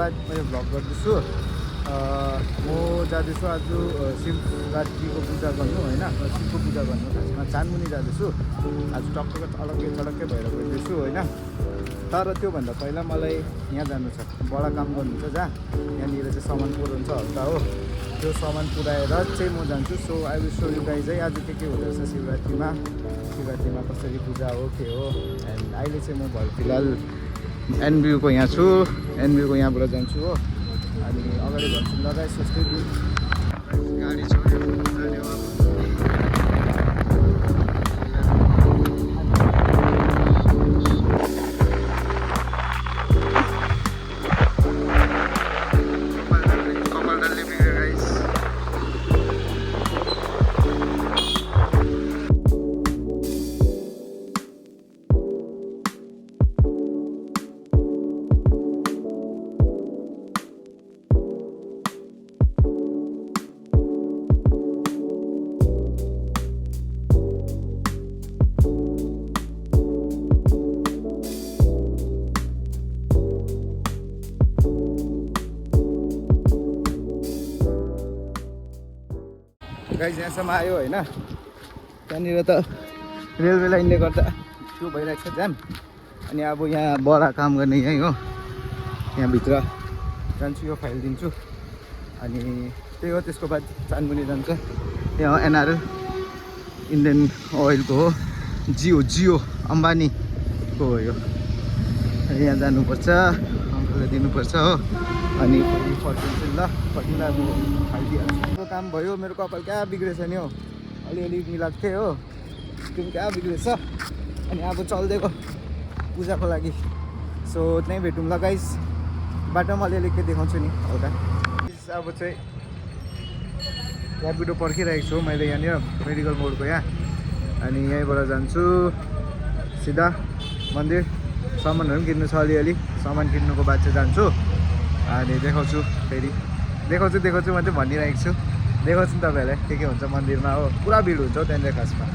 बाद मैले भ्लग गर्दैछु। म जाँदैछु आज शिवरात्रिको पूजा गर्नु होइन, शिवको पूजा गर्नु खासमा चानमुनि जाँदैछु आज। टक्क अलग्गै भएर गइँदैछु होइन। तर त्योभन्दा पहिला मलाई यहाँ जानु छ, बडा काम गर्नु छ जहाँ, यहाँनिर चाहिँ सामान पुऱ्याउँछ हल्का हो। त्यो सामान पुऱ्याएर चाहिँ म जान्छु। So I will show you guys है आज के हुँदो रहेछ शिवरात्रिमा कसरी पूजा हो के हो। एन्ड अहिले चाहिँ म फिलहाल एनबियूको यहाँ छु, एनबियूको यहाँबाट जान्छु हो। अनि अगाडि भन्छु लगाए सोच्दै गाडी छोड्यो। गाइज यहाँसम्म आयो होइन। त्यहाँनिर त रेलवे लाइनले गर्दा त्यो भइरहेको छ जाम। अनि अब यहाँ बडा काम गर्ने यहीँ हो, यहाँभित्र जान्छु, यो फाइल दिन्छु अनि त्यही हो। त्यसको बाद चानमुनि जान्छ। यहाँ एनआरएल इन्डियन ओइलको हो, जियो अम्बानीको हो यो। यहाँ जानुपर्छ, अङ्कललाई दिनुपर्छ हो। अनि फर्किन्छु ल, फर्किँदा अब खाइदिइहाल्छु। काम भयो, मेरो कपाल क्या बिग्रेछ नि हो, अलिअलि मिलाएको थिएँ हो, त्यो क्या बिग्रेछ। अनि अब चल्दिएको पूजाको लागि। सो त्यहीँ भेटौँ ल गाइस, बाटोमा अलिअलि के देखाउँछु नि हल्का। अब चाहिँ ऱ्यापिडो पर्खिरहेको छु मैले यहाँनिर मेडिकल मोडको यहाँ। अनि यहीँबाट जान्छु सिधा मन्दिर। सामानहरू पनि किन्नु छ अलिअलि, सामान किन्नुको बाद चाहिँ जान्छु अनि देखाउँछु। फेरि देखाउँछु मात्रै भनिरहेको छु, देखाउँछु नि तपाईँहरूलाई के हुन्छ मन्दिरमा हो। पुरा भिड हुन्छ हौ त्यहाँनिर खासमा।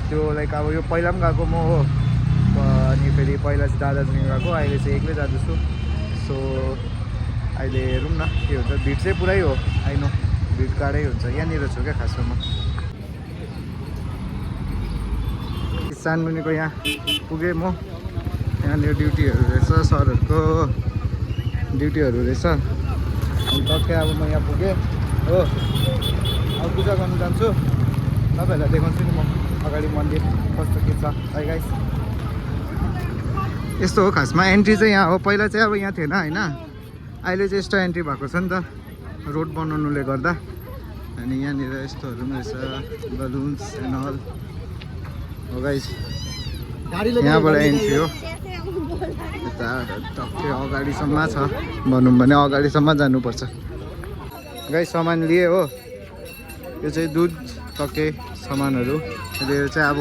त्यो लाइक अब यो पहिला पनि गएको म हो, अनि फेरि पहिला चाहिँ दादासँग गएको, अहिले चाहिँ एक्लै जाँदैछु। सो अहिले हेरौँ न के हुन्छ। भिड चाहिँ पुरै हो, आइनो भिड गाडै हुन्छ। यहाँनिर छु क्या खासमा म। चानमुनिको यहाँ पुगेँ म। यहाँनिर ड्युटीहरू रहेछ, सरहरूको ड्युटीहरू रहेछ। अनि टक्कै अब म यहाँ पुगेँ हो। अब पूजा गर्नु जान्छु, तपाईँहरूलाई देखाउँछु नि म अगाडि मन्दिर कस्तो के छ है गाइस। यस्तो हो खासमा, एन्ट्री चाहिँ यहाँ हो। पहिला चाहिँ अब यहाँ थिएन होइन, अहिले चाहिँ यस्तो एन्ट्री भएको छ नि त रोड बनाउनुले गर्दा। अनि यहाँनिर यस्तोहरू पनि रहेछ, बलुन्स एन्ड अल हो गाइस। यहाँबाट एन्ट्री हो, यता टक्कै अगाडिसम्म छ भनौँ भने, अगाडिसम्म जानुपर्छ गाइस। सामान लिए हो, यो चाहिँ दुध टक्कै सामानहरू यो चाहिँ अब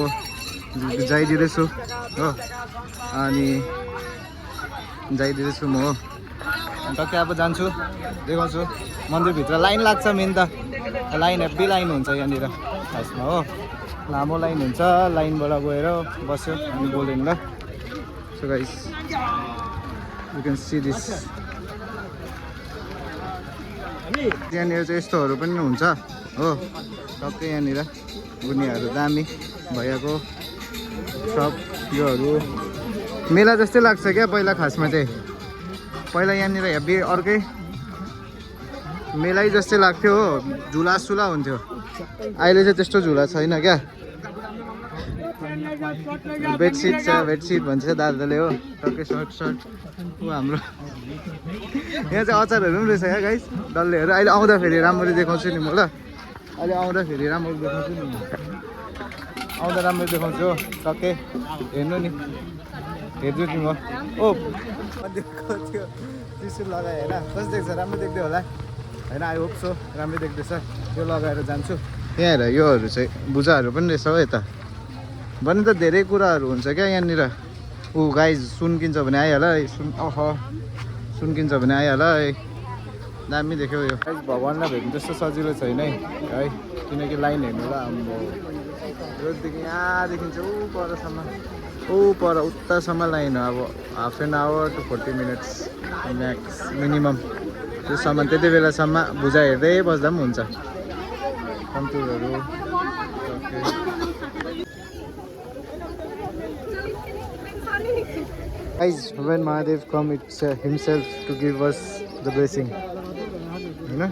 जाइदिँदैछु हो। अनि जाइदिँदैछु म हो। अनि टक्कै अब जान्छु, देखाउँछु। मन्दिरभित्र लाइन लाग्छ, मेन त लाइन हेब्बी लाइन हुन्छ यहाँनिर खासमा हो। लामो लाइन हुन्छ, लाइनबाट गएर बस्यो अनि बोल्यो नि ल। So guys you can see this. यहाँनिर चाहिँ यस्तोहरू पनि हुन्छ हो, टक्कै यहाँनिर गुनियाहरू दामी भइएको सब। योहरू मेला जस्तै लाग्छ क्या पहिला खासमा चाहिँ। पहिला यहाँनिर हेब्बी अर्कै मेलै जस्तै लाग्थ्यो हो, झुला हुन्थ्यो। अहिले चाहिँ त्यस्तो झुला छैन क्या। बेडसिट छ, बेडसिट भन्छ दादाले हो, टक्कै सर्ट ऊ हाम्रो। यहाँ चाहिँ अचारहरू पनि रहेछ क्या गाइस, डल्लेहरू। अहिले आउँदाखेरि राम्ररी देखाउँछु नि म ल, अहिले आउँदाखेरि राम्ररी देखाउँछु नि म, आउँदा राम्ररी देखाउँछु हो। टक्कै हेर्नु नि, हेर्छु नि म। ओ मन्दिरको त्यो त्रिशुल लगाएँ होइन, कस्तो देख्छ, राम्रो देख्दै होला होइन। आई होप सो राम्रै देख्दैछ। त्यो लगाएर जान्छु। यहाँ हेर, योहरू चाहिँ बुजाहरू पनि रहेछ हो यता। भने त धेरै कुराहरू हुन्छ क्या यहाँनिर। ऊ गाइज सुन किन्छ भने आइहाल है, सुन किन्छ भने आइहाल है। दामी देख्यो यो। भगवान्लाई भेट्नु त्यस्तो सजिलो छैन है, किनकि लाइन हेर्नु ल हाम्रो रोडदेखि यहाँदेखि चाहिँ ऊ पर उतासम्म लाइन हो। अब half an hour to 40 minutes max minimum त्योसम्म त्यति बेलासम्म भुजा हेर्दै बस्दा पनि हुन्छ कन्तुरहरू Guys, when Mahadev come, it's himself to give us the blessing. You know?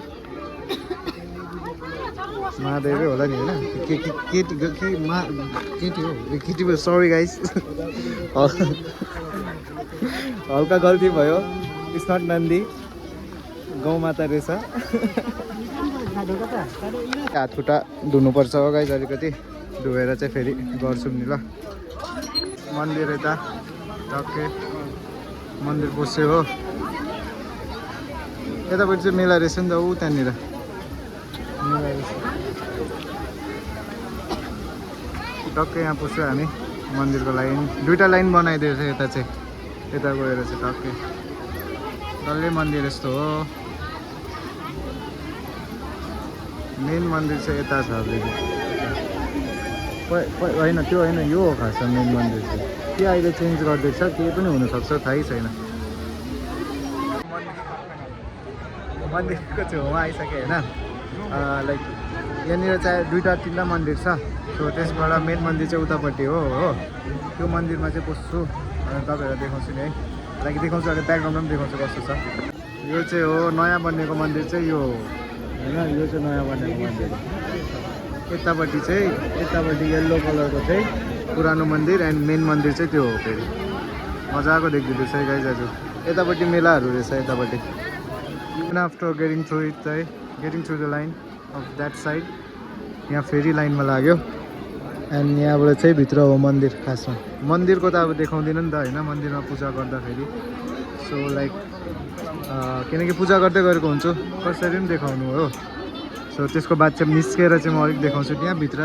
Mahadev होला नि हैन केटी हो सरी गाइस हल्का गल्ती भयो इट्स नट नन्दी गौ माता रहेछ हात खुट्टा धुनुपर्छ हो गाइस अलिकति धोएर चाहिँ फेरि गर्छौँ नि ल मन्दिर यता टक्कै मन्दिर बस्यो हो यतापट्टि चाहिँ मेला रहेछ नि त ऊ त्यहाँनिर मेला रहेछ टक्कै यहाँ पुग्छौँ हामी मन्दिरको लाइन दुईवटा लाइन बनाइदिएको छ यता चाहिँ यता गएर चाहिँ टक्कै डल्लै मन्दिर यस्तो हो मेन मन्दिर चाहिँ यता छ होइन त्यो होइन यो हो खासमा मेन मन्दिर चाहिँ के अहिले चेन्ज गर्दैछ केही पनि हुनसक्छ थाहै छैन मन्दिरको छेउमा आइसक्यो होइन लाइक यहाँनिर चाहिँ दुईवटा तिनवटा मन्दिर छ सो त्यसबाट मेन मन्दिर चाहिँ उतापट्टि हो त्यो मन्दिरमा चाहिँ पस्छु तपाईँहरूलाई देखाउँछु नि है लाइक देखाउँछु अहिले ब्याकग्राउन्डमा पनि देखाउँछु कस्तो छ यो चाहिँ हो नयाँ बनेको मन्दिर चाहिँ यो हो होइन यो चाहिँ नयाँ बनेको मन्दिर यतापट्टि येल्लो कलरको चाहिँ पुरानो मन्दिर एन्ड मेन मन्दिर चाहिँ त्यो हो फेरि मजाको देखिँदैछ है गाइज आज यतापट्टि मेलाहरू रहेछ यतापट्टि आफ्टर गेटिङ थ्रु इट चाहिँ getting through the line of that side यहाँ फेरि लाइनमा लाग्यो एन्ड यहाँबाट चाहिँ भित्र हो मन्दिर खासमा मन्दिरको त अब देखाउँदिनँ नि त होइन मन्दिरमा पूजा गर्दाखेरि सो लाइक किनकि पूजा गर्दै गरेको हुन्छु कसरी पनि देखाउनु हो सो त्यसको बाद चाहिँ निस्केर चाहिँ म अलिक देखाउँछु त्यहाँभित्र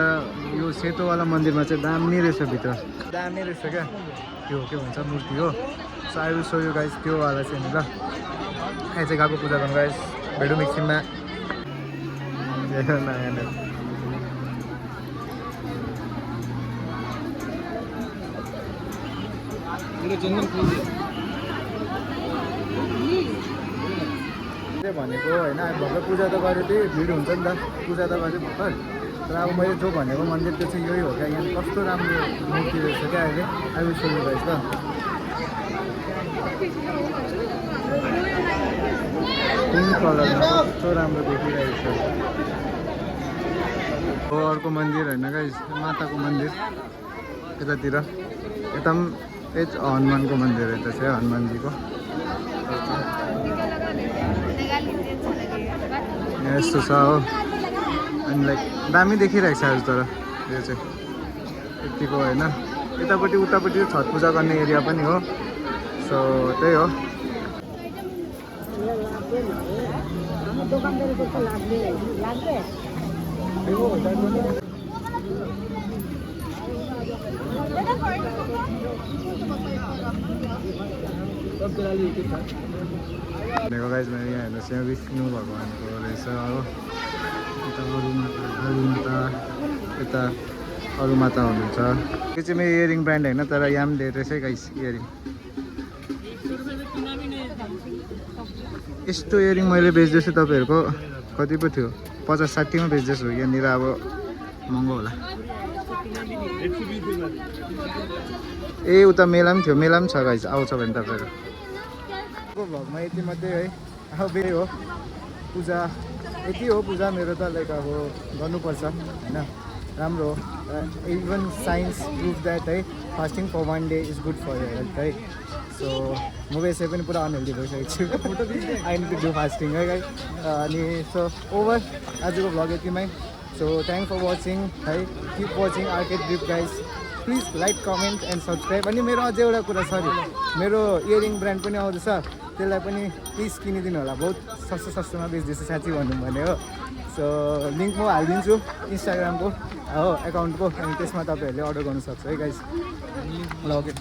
यो सेतोवाला मन्दिरमा चाहिँ दामी रहेछ भित्र दामी रहेछ क्या त्यो के भन्छ मूर्ति हो so I will show you guys त्योवाला चाहिँ नि ल यहाँ चाहिँ गएको पूजा गर्नु गाइज भेडु मिक्सिङमा भनेको होइन भर्खर पूजा त गरेको थिएँ भिड हुन्छ नि त पूजा त गरेँ भर्खर तर अब मैले जो भनेको मन्दिर त्यो चाहिँ यही हो क्या यहाँ कस्तो राम्रो मूर्ति रहेछ क्या अहिले I will show you guys त पिङ्क कलरमा कस्तो राम्रो देखिरहेको छ हो अर्को मन्दिर होइन गाइज माताको मन्दिर यतातिर यता पनि हनुमानको मन्दिर यता चाहिँ हनुमानजीको यस्तो छ हो अनि लाइक दामी देखिरहेको छ आज तर यो चाहिँ यतिको होइन यतापट्टि उतापट्टि छठ पूजा गर्ने एरिया पनि हो सो त्यही हो भनेको गाइज मैले यहाँ हेर्नुहोस् यहाँ विष्णु भगवान्को रहेछ हो यता यता अरू माता हुनुहुन्छ यो चाहिँ मेरो इयरिङ ब्रान्ड होइन तर यहाँ पनि धेरै रहेछ गाइज इयरिङ यस्तो इयरिङ मैले बेच्दैछु तपाईँहरूको कति पो थियो 50-60मा बेच्दैछु यहाँनिर अब महँगो होला ए उता मेला पनि थियो मेला पनि छ गाइज आउँछ भने तपाईँहरू भ्लगमा यति मात्रै है अब बेरै हो पूजा यति हो पूजा मेरो त लाइक अब गर्नुपर्छ होइन राम्रो हो इभन साइन्स प्रुभ द्याट है fasting for 1 day is good for your health है सो म यसै पनि पुरा अनहेल्दी भइसकेको छु I need to do fasting है गाइस अनि सो ओभर आजको भ्लग यतिमै सो थ्याङ्क फर वाचिङ है keep watching arcade drip guys please like comment and subscribe अनि मेरो अझै एउटा कुरा सरी मेरो इयरिङ ब्रान्ड पनि आउँदैछ त्यसलाई पनि प्लिज किनिदिनु होला बहुत सस्तोमा बेच्दैछु साँच्ची भनौँ भने हो सो लिङ्क म हालिदिन्छु इन्स्टाग्रामको हो एकाउन्टको अनि त्यसमा तपाईँहरूले अर्डर गर्नु सक्छ है गाइस ल ओके